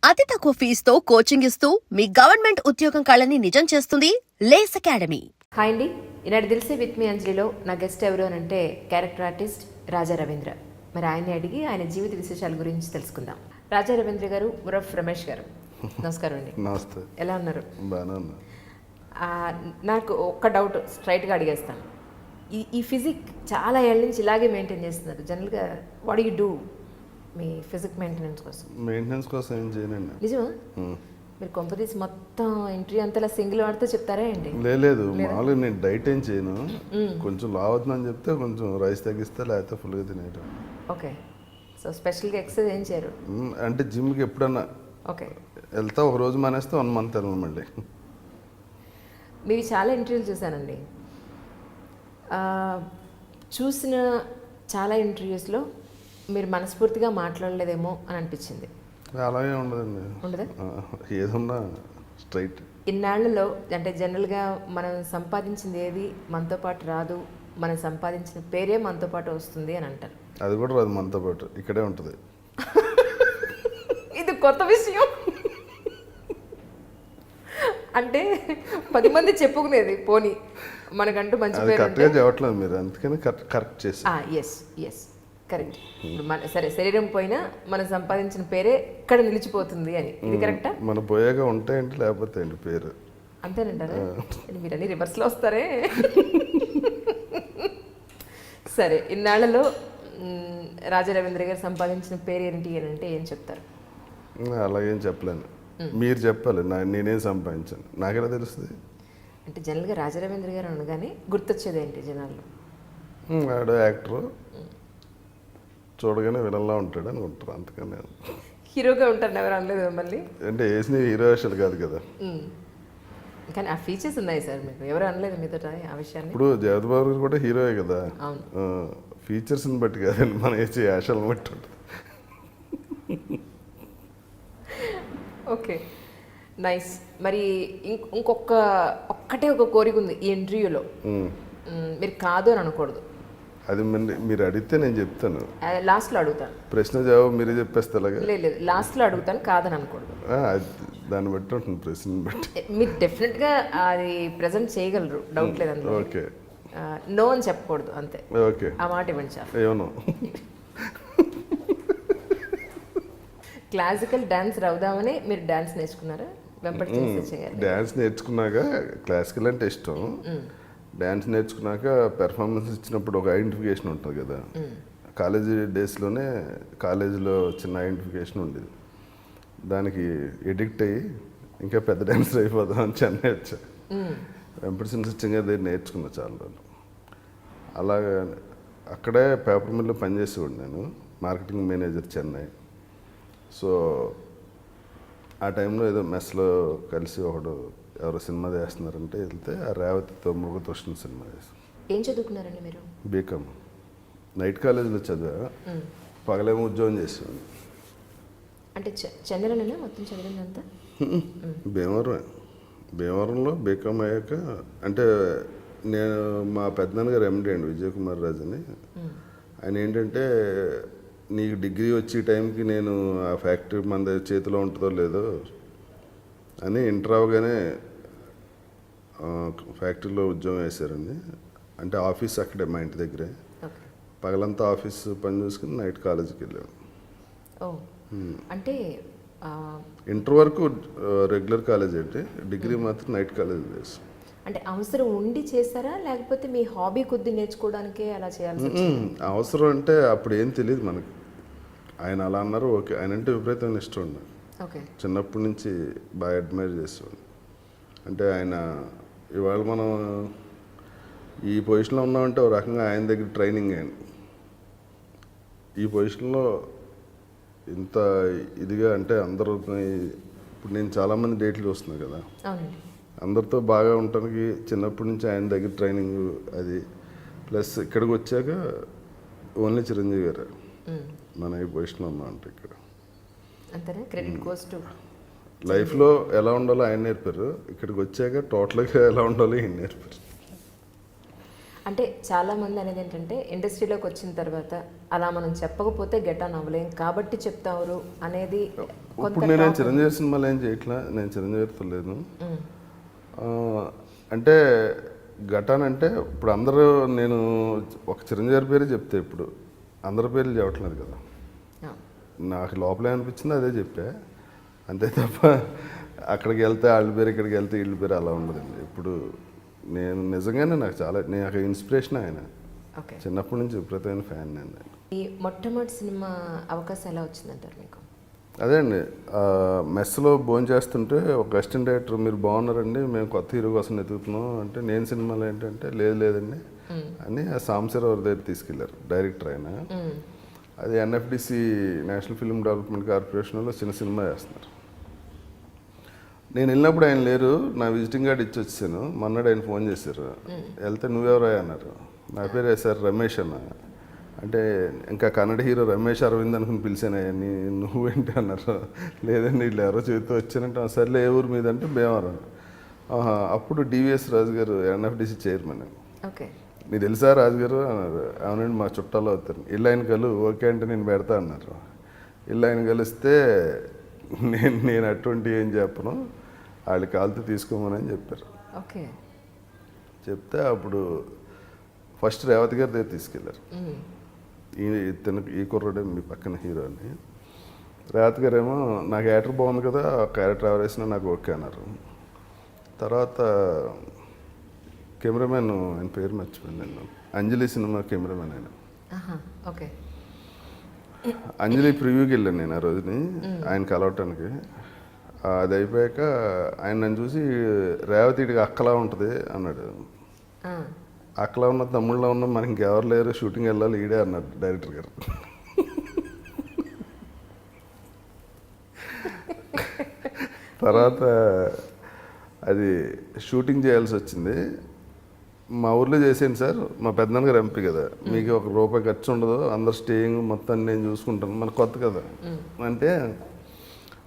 అతి తక్కువ ఫీజుతో కోచింగ్ ఇస్తూ మీ గవర్నమెంట్ ఉద్యోగం కళని నిజం చేస్తుంది లేస్ అకాడమీ. హాయ్ అండి, ఈనాడు దిల్సే విత్ మీ అంజలిలో నా గెస్ట్ ఎవరు అని అంటే క్యారెక్టర్ ఆర్టిస్ట్ రాజా రవీంద్ర. మరి ఆయన్ని అడిగి ఆయన జీవిత విశేషాల గురించి తెలుసుకుందాం. రాజా రవీంద్ర గారు, ఉరఫ్ రమేష్ గారు, నమస్కారం అండి. నమస్తే. ఎలా ఉన్నారు? బాగానే ఉన్నా. నాకు ఒక్క డౌట్ స్ట్రైట్గా అడిగేస్తాను. ఈ ఫిజిక్ చాలా ఏళ్ళ నుంచి ఇలాగే మెయింటైన్ చేస్తున్నారు. జనరల్గా what you do me physique maintenance కోసం? మెయింటెనెన్స్ కోసం ఏం చేయనండి. నిజమా? మీరు కొంపదీసి మొత్తం ఎంట్రీ అంతలా సింగిల్ వాడితే చెప్తారా అండి? లేదు, మామూలుగా నేను డైట్ ఏం చేయను. కొంచెం లావుతుందని చెప్తే కొంచెం రైస్ తగ్గిస్తే, లేకపోతే ఫుల్గా తినేయటం. ఓకే. సో స్పెషల్గా ఎక్సర్సైజ్ ఏం చేయరు? అంటే జిమ్కి ఎప్పుడన్నా ఓకే వెళ్తా, ఒక రోజు మానేస్తే 1 month వెళ్ళను మళ్ళీ. మీవి చాలా ఇంటర్వ్యూలు చూశానండి. చూసిన చాలా ఇంటర్వ్యూస్లో మీరు మనస్ఫూర్తిగా మాట్లాడలేదేమో అని అనిపించింది. అలాగే ఉండదండి. ఉండదా? ఏదన్నా స్ట్రైట్. ఇన్నాళ్లలో అంటే జనరల్గా మనం సంపాదించింది ఏది మనతో పాటు రాదు, మనం సంపాదించిన పేరే మనతో పాటు వస్తుంది అని అంటారు. అది కూడా రాదు మనతో పాటు, ఇక్కడే ఉంటుంది. ఇది కొత్త విషయం. అంటే 10 మంది చెప్పుకునేది పోనీ మనకంటూ మంచి పేరు కరెక్ట్గా చెప్పట్లేదు మీరు, అందుకని కరెక్ట్ చేసి. Yes yes correct. ఇప్పుడు మన సరే శరీరం పోయినా మనం సంపాదించిన పేరే ఇక్కడ నిలిచిపోతుంది అని, ఇది కరెక్టా? మన పోయాక ఉంటాయండి, లేకపోతే అండి పేరు. అంతేనంటారా? మీరు అన్ని రివర్స్లో వస్తారే. సరే, ఇన్నాళ్లలో రాజా రవీంద్ర గారు సంపాదించిన పేరు ఏంటి అని అంటే ఏం చెప్తారు? అలాగేం చెప్పలేను, మీరు చెప్పాలి. నేనేం సంపాదించాను, నాకెలా తెలుస్తుంది? అంటే జనరల్గా రాజా రవీంద్ర గారు అనగానే గుర్తొచ్చేది ఏంటి జనాల్లో? ఆడు యాక్టరు, చూడగానే విలన్లా ఉంటాడు అనుకుంటారు, అందుకని. హీరోగా ఉంటారు, ఎవరు అనలేదు మిమ్మల్ని? అంటే వేసిన హీరో వేషాలు కాదు కదా. కానీ ఆ ఫీచర్స్ ఉన్నాయి సార్, మీకు ఎవరు అనలేదు మీతో ఆ విషయాన్ని? ఇప్పుడు జగత్ బాబు గారు కూడా హీరోయే కదా. అవును. ఫీచర్స్ని బట్టి కాదండి, మనం వేసే వేషాలను బట్టి ఉంటుంది. Okay, nice. మరి ఒక్కటే ఒక కోరిక ఉంది ఈ ఇంటర్వ్యూలో, మీరు కాదు అని అనకూడదు. అది మీరు అడిగితే నేను చెప్తాను. లాస్ట్లో అడుగుతాను. ప్రశ్న జవాబు మీరే చెప్పేస్తే అలాగే. లేదు, లాస్ట్లో అడుగుతాను, కాదని అనకూడదు. దాన్ని బట్టి ఉంటుంది, ప్రశ్నని బట్టి. మీరు డెఫినెట్గా అది ప్రజెంట్ చేయగలరు, డౌట్ లేదు అందులో. ఓకే. నో అని చెప్పకూడదు, అంతే. ఓకే, ఆ మాట ఇవ్వండి సార్. ఏమో. క్లాసికల్ డాన్స్ అవుదామని మీరు డాన్స్ నేర్చుకున్నారా? వెంపటి డాన్స్ నేర్చుకున్నాక క్లాసికల్ అంటే ఇష్టం. డాన్స్ నేర్చుకున్నాక పెర్ఫార్మెన్స్ ఇచ్చినప్పుడు ఒక ఐడెంటిఫికేషన్ ఉంటుంది కదా. కాలేజీ డేస్లోనే కాలేజీలో చిన్న ఐడెంటిఫికేషన్ ఉండేది, దానికి ఎడిక్ట్ అయ్యి ఇంకా పెద్ద డాన్సర్ అయిపోదామని చెన్నై వచ్చా. వెంపటి సింగర్ దగ్గర నేర్చుకున్నా చాలా రోజులు. అలాగా అక్కడే పేపర్ మిల్లో పనిచేసేవాడు నేను, మార్కెటింగ్ మేనేజర్ చెన్నై. సో ఆ టైంలో ఏదో మెస్లో కలిసి ఒకడు ఎవరో సినిమా చేస్తున్నారంటే వెళ్తే, ఆ రేవతితో మృగతృష్ణ సినిమా చేస్తాం. ఏం చదువుకున్నారండి మీరు? బీకామ్. నైట్ కాలేజీలో చదివా, పగలేమో ఉద్యోగం చేసేవాడిని. అంటే చెన్నైలోనే మొత్తం చదివిందంతా? భీమవరంలో బీకామ్ అయ్యాక, అంటే నేను మా పెద్దనాన్నగారు ఎండి అండి, విజయ్ కుమార్ రాజు అని. ఆయన ఏంటంటే, నీకు డిగ్రీ వచ్చే టైంకి నేను ఆ ఫ్యాక్టరీ మన చేతిలో ఉంటుందో లేదో అని ఇంటర్ అవగానే ఫ్యాక్టరీలో ఉద్యోగం వేశారండి. అంటే ఆఫీస్ అక్కడే మా ఇంటి దగ్గరే. పగలంతా ఆఫీస్ పని చూసుకుని నైట్ కాలేజీకి వెళ్ళాను. అంటే ఇంటర్ వరకు రెగ్యులర్ కాలేజ్ అంటే, డిగ్రీ మాత్రం నైట్ కాలేజ్ చేస్తాం. అంటే అవసరం ఉండి చేస్తారా, లేకపోతే మీ హాబీ కొద్ది నేర్చుకోవడానికే అలా చేయాల్సి? అవసరం అంటే అప్పుడు ఏం తెలియదు మనకు. ఆయన అలా అన్నారు, ఓకే. ఆయన అంటే విపరీతమైన ఇష్టం ఉంది. ఓకే. చిన్నప్పటి నుంచి బాగా అడ్మైర్ చేసేవాడు. అంటే ఆయన ఇవాళ మనం ఈ పొజిషన్లో ఉన్నామంటే ఒక రకంగా ఆయన దగ్గర ట్రైనింగ్ అయింది. ఈ పొజిషన్లో ఇంత ఇదిగా అంటే అందరూ, ఇప్పుడు నేను చాలామంది డేట్లు చూస్తున్నా కదా, అందరితో బాగా ఉండటానికి చిన్నప్పటి నుంచి ఆయన దగ్గర ట్రైనింగ్ అది. ప్లస్ ఇక్కడికి వచ్చాక ఓన్లీ చిరంజీవి గారు మన ఈ పొజిషన్లో ఉన్నామంటే ఇక్కడ అంతేనా? క్రెడిట్ గోస్ టు లైఫ్లో ఎలా ఉండాలో ఆయన నేర్పారు, ఇక్కడికి వచ్చాక టోటల్గా ఎలా ఉండాలో ఈయన నేర్పారు. అంటే చాలామంది అనేది ఏంటంటే, ఇండస్ట్రీలోకి వచ్చిన తర్వాత అలా మనం చెప్పకపోతే గెట్ ఆన్ అవ్వలేం కాబట్టి చెప్తారు అనేది ఇప్పుడు నేను చిరంజీవి సినిమాలు ఏం చేయట్లా, నేను చిరంజీవితో లేను. అంటే ఘటానంటే ఇప్పుడు అందరూ నేను ఒక చిరంజీవి పేరు చెప్తే ఇప్పుడు అందరి పేర్లు చెప్పట్లేదు కదా. నాకు లోపల ఏమనిపించిందో అదే చెప్పా, అంతే తప్ప అక్కడికి వెళ్తే వాళ్ళ పేరు, ఇక్కడికి వెళ్తే వీళ్ళ పేరు అలా ఉండదండి. ఇప్పుడు నేను నిజంగానే నాకు ఇన్స్పిరేషన్ ఆయన. చిన్నప్పటి నుంచి విపరీతమైన ఫ్యాన్ నేను. ఈ మొట్టమొదటి సినిమా అవకాశం ఎలా వచ్చిందంటారు మీకు? అదే అండి, మెస్లో భోజనం చేస్తుంటే ఒక అసిస్టెంట్ డైరెక్టర్ మీరు బాగున్నారండి, మేము కొత్త హీరో కోసం ఎదుగుతున్నాం అంటే, నేను సినిమాలో ఏంటంటే లేదండి అని ఆ సాంబశివరావు దగ్గర తీసుకెళ్లారు డైరెక్టర్ ఆయన. అది ఎన్ఎఫ్డిసి నేషనల్ ఫిల్మ్ డెవలప్మెంట్ కార్పొరేషన్లో చిన్న సినిమా చేస్తున్నారు. నేను వెళ్ళినప్పుడు ఆయన లేరు, నా విజిటింగ్ కార్డు ఇచ్చి వచ్చాను. మొన్నడు ఆయన ఫోన్ చేశారు, వెళ్తే నువ్వెవరా అన్నారు. నా పేరు వేసారు రమేష్ అన్న అంటే, ఇంకా కన్నడ హీరో రమేష్ అరవింద్ అనుకుని పిలిచానని. నువ్వేంటి అన్నారు. లేదండి వీళ్ళు ఎవరో చెబుతూ వచ్చానంటే, సర్లే ఏ ఊరు మీద అంటే భీమవరం. అప్పుడు డివిఎస్ రాజు గారు ఎన్ఎఫ్డిసి చైర్మన్. నీకు తెలుసా రాజు గారు అన్నారు. అవునండి మా చుట్టాలు అవుతారు. ఇల్లు ఆయన కలు, ఓకే అంటే నేను పెడతా అన్నారు. ఇల్లు ఆయన కలిస్తే నేను అటువంటి ఏం చెప్పను, వాళ్ళు కాలుతో తీసుకోమని చెప్పారు. చెప్తే అప్పుడు ఫస్ట్ రేవతి గారి దగ్గర తీసుకెళ్ళారు. ఈ కుర్రాడే మీ పక్కన హీరో అని. రేవతి గారు ఏమో నాకు యాక్టర్ బాగుంది కదా, క్యారెక్టర్ ఎవరు వేసినా నాకు ఓకే అన్నారు. తర్వాత కెమెరామెన్, ఆయన పేరు మర్చిపోయింది నేను, అంజలి సినిమా కెమెరామెన్ ఆయన. అంజలి ప్రివ్యూకి వెళ్ళాను నేను ఆ రోజుని ఆయన కలవటానికి. అది అయిపోయాక ఆయన నన్ను చూసి రేవతిడికి అక్కలా ఉంటుంది అన్నాడు. అక్కలా ఉన్న తమ్ముళ్ళలో ఉన్న మనకి ఇంకెవరు లేరు, షూటింగ్ వెళ్ళాలి ఈడే అన్నాడు డైరెక్టర్ గారు. తర్వాత అది షూటింగ్ చేయాల్సి వచ్చింది. మా ఊర్లో చేసాను సార్, మా పెద్దనాన్నగారు ఎంపీ కదా, మీకు ₹1 ఖర్చు ఉండదు, అందరు స్టేయింగ్ మొత్తం నేను చూసుకుంటాను, మనకు కొత్త కదా అంటే,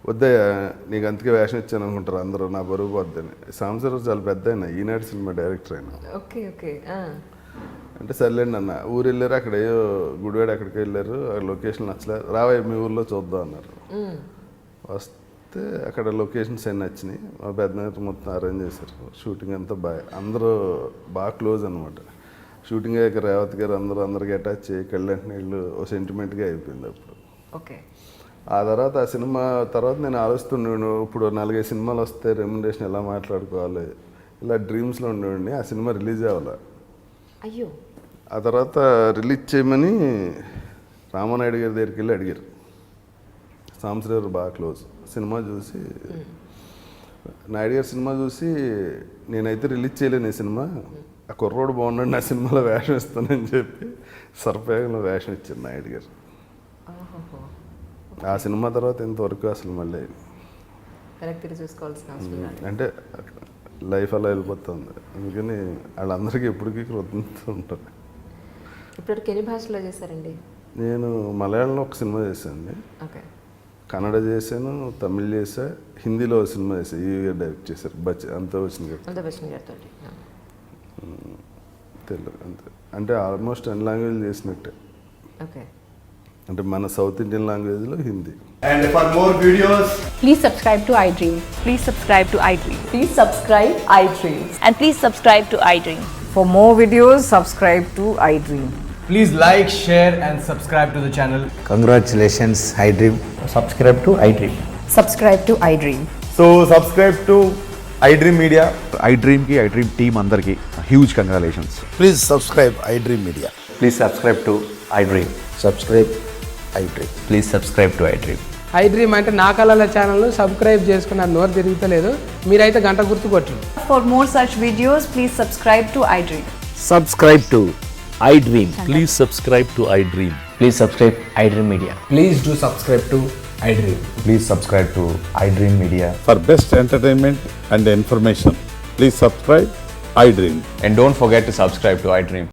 వద్దయ్యా నీకు అందుకే వేషం ఇచ్చాను అనుకుంటారు అందరూ, నా బరువు పోద్దని. సాంబశివరావు చాలా పెద్ద ఆయన, ఈనాడు సినిమా డైరెక్టర్ ఆయన. అంటే సర్లేండి అన్న. ఊరు వెళ్ళారు, అక్కడ ఏయో గుడివాడ అక్కడికి వెళ్ళారు, లొకేషన్ నచ్చలేదు, రావయ్య మీ ఊర్లో చూద్దాం అన్నారు. వస్తే అక్కడ లొకేషన్స్ అన్నీ నచ్చినాయి. మా పెద్దనాన్న మొత్తం అరేంజ్ చేశారు, షూటింగ్ అంతా అందరూ బాగా క్లోజ్ అనమాట. షూటింగ్ అయ్యాక రేవతి గారు అందరికి అటాచ్ చేయి కళ్ళంటి నీళ్ళు ఓ సెంటిమెంట్గా అయిపోయింది అప్పుడు. ఆ తర్వాత ఆ సినిమా తర్వాత నేను ఆలోచిస్తుండేవాడు, ఇప్పుడు 4-5 సినిమాలు వస్తే రెమ్యునరేషన్ ఎలా మాట్లాడుకోవాలి, ఇలా డ్రీమ్స్లో ఉండేవాడిని. ఆ సినిమా రిలీజ్ అవ్వాలి. ఆ తర్వాత రిలీజ్ చేయమని రామానాయుడు గారి దగ్గరికి వెళ్ళి అడిగారు. సాంబశివరావు బాగా క్లోజ్. సినిమా చూసి నాయుడు గారి సినిమా చూసి, నేనైతే రిలీజ్ చేయలేను ఈ సినిమా, ఆ కుర్రోడు బాగున్నాడు, నా సినిమాలో వేషం ఇస్తానని చెప్పి సర్పేగంలో వేషం ఇచ్చారు నాయుడు గారు. ఆ సినిమా తర్వాత ఇంతవరకు అసలు మళ్ళీ అంటే లైఫ్ అలా వెళ్ళిపోతుంది. అందుకని వాళ్ళందరికీ ఎప్పటికీ కృతజ్ఞత ఉంటుంది. ఇప్పటికి ఎన్ని భాషలో చేశారండి? నేను మలయాళంలో ఒక సినిమా చేశాను, కన్నడ చేశాను, తమిళ్ చేశా, హిందీలో ఒక సినిమా చేశాను, ఈ డైరెక్ట్ చేశారు అంతా వచ్చింది తెలుగు అంతే. అంటే ఆల్మోస్ట్ 10 లాంగ్వేజ్ చేసినట్టే. అంటే మన సౌత్ ఇండియన్ లాంగ్వేజ్లో Hindi. And for more videos, please subscribe to iDream. Please subscribe to iDream. Please subscribe iDream. And please subscribe to iDream. For more videos, subscribe to iDream. please like, share and subscribe to the channel. Congratulations, iDream. Subscribe to iDream. Subscribe to iDream. So subscribe to iDream Media. iDream team andarki huge congratulations. Please subscribe iDream Media. Please subscribe to iDream. Subscribe iDream. Please subscribe to iDream. iDream అంటే నా కళల ఛానల్ను subscribe చేసుకున్న నోరు తిరుగుతలేదు, మీరైతే గంట గుర్తు కొట్టండి. For more such videos, please subscribe to iDream. Subscribe to iDream. Please subscribe to iDream. Please subscribe iDream Media. Please do subscribe to iDream. Please subscribe to iDream Media. For best entertainment and information, please subscribe iDream. And don't forget to subscribe to iDream.